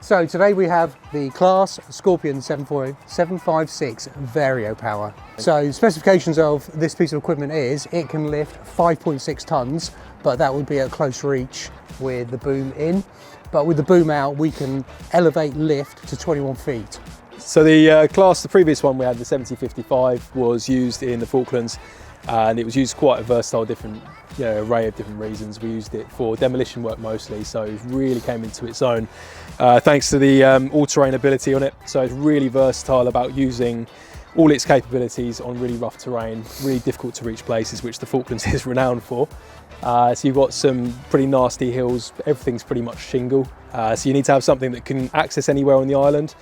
So today we have the Claas Scorpion 756 Variopower. So specifications of this piece of equipment is it can lift 5.6 tons, but that would be at close reach with the boom in. But with the boom out, we can elevate lift to 21 feet. So the Claas, the previous one we had, the 7055, was used in the Falklands, and it was used quite a versatile array of different reasons. We used it for demolition work mostly, so it really came into its own thanks to the all-terrain ability on it. So it's really versatile about using all its capabilities on really rough terrain, really difficult to reach places, which the Falklands is renowned for. So you've got some pretty nasty hills, everything's pretty much shingle, so you need to have something that can access anywhere on the island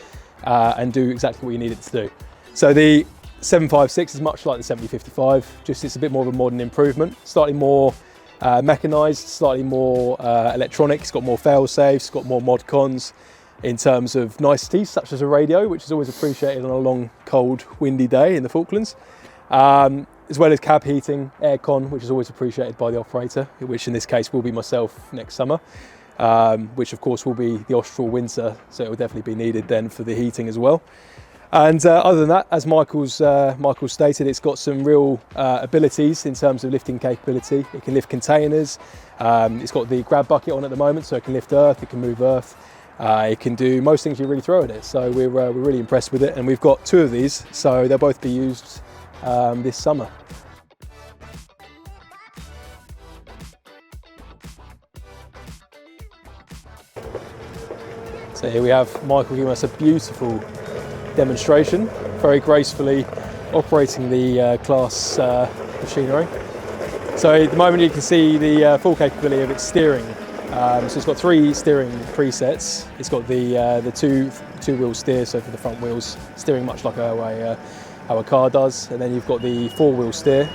and do exactly what you need it to do. So the 756 is much like the 7055, just it's a bit more of a modern improvement, slightly more mechanised, slightly more electronic. It's got more fail-safes, it's got more mod cons in terms of niceties such as a radio, which is always appreciated on a long, cold, windy day in the Falklands, as well as cab heating, aircon, which is always appreciated by the operator, which in this case will be myself next summer, which of course will be the austral winter, so it will definitely be needed then for the heating as well. And other than that, as Michael stated, it's got some real abilities in terms of lifting capability. It can lift containers, it's got the grab bucket on at the moment, so it can lift earth, it can move earth, it can do most things you really throw at it. So we're really impressed with it, and we've got two of these, so they'll both be used this summer. So here we have Michael giving us a beautiful demonstration, very gracefully operating the Claas machinery. So at the moment you can see the full capability of its steering. So it's got three steering presets. It's got the two-wheel steer, so for the front wheels, steering much like how a car does, and then you've got the four-wheel steer,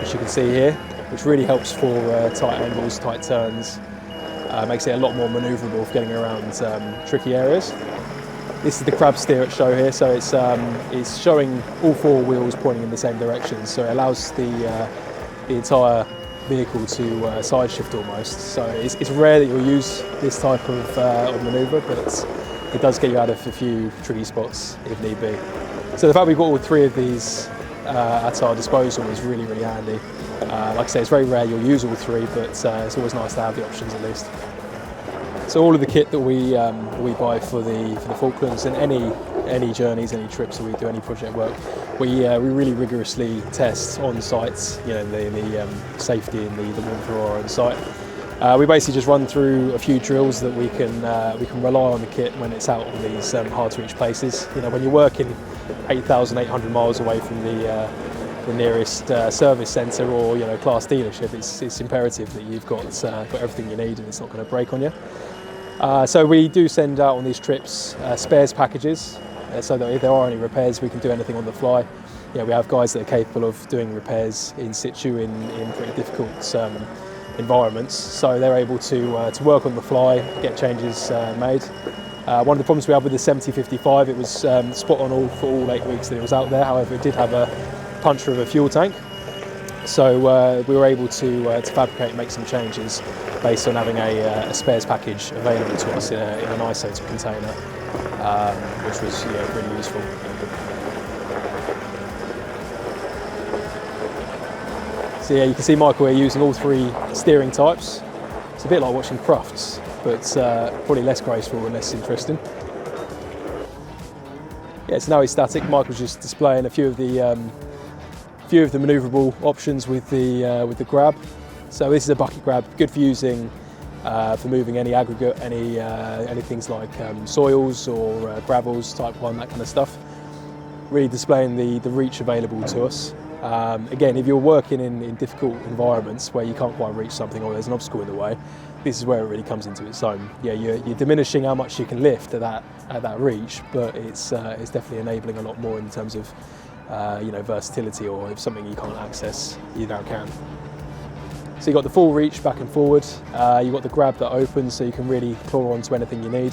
which you can see here, which really helps for tight angles, tight turns. Makes it a lot more manoeuvrable for getting around tricky areas. This is the crab steer at show here, so it's showing all four wheels pointing in the same direction, so it allows the entire vehicle to side shift almost. So it's rare that you'll use this type of manoeuvre, but it does get you out of a few tricky spots if need be. So the fact we've got all three of these at our disposal is really, really handy. Like I say, it's very rare you'll use all three, but it's always nice to have the options at least. So all of the kit that we buy for the Falklands and any journeys, any trips that we do, any project work, we really rigorously test on sites, the safety and the water on site. We basically just run through a few drills that we can rely on the kit when it's out on these hard to reach places. When you're working 8,800 miles away from the nearest service centre or Claas dealership, it's imperative that you've got everything you need and it's not going to break on you. So we do send out on these trips spares packages, so that if there are any repairs we can do anything on the fly. We have guys that are capable of doing repairs in situ in pretty difficult environments, so they're able to work on the fly, get changes made. One of the problems we had with the 7055, it was spot on for all 8 weeks that it was out there. However, it did have a puncture of a fuel tank, so we were able to fabricate and make some changes based on having a spares package available to us in an isolated container, which was really useful. So yeah, you can see Michael here using all three steering types. It's a bit like watching Crufts, but probably less graceful and less interesting. Yeah, so now he's static. Michael's just displaying a few of the manoeuvrable options with the grab. So this is a bucket grab, good for using for moving any aggregate, any things like soils or gravels, type 1, that kind of stuff. Really displaying the reach available to us. Again, if you're working in difficult environments where you can't quite reach something or there's an obstacle in the way, this is where it really comes into its own. Yeah, you're diminishing how much you can lift at that reach, but it's definitely enabling a lot more in terms of versatility, or if something you can't access, you now can. So you've got the full reach back and forward, you've got the grab that opens so you can really claw onto anything you need.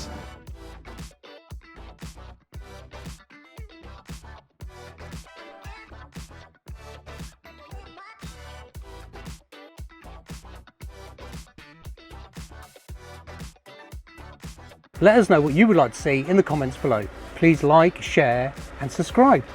Let us know what you would like to see in the comments below. Please like, share and subscribe.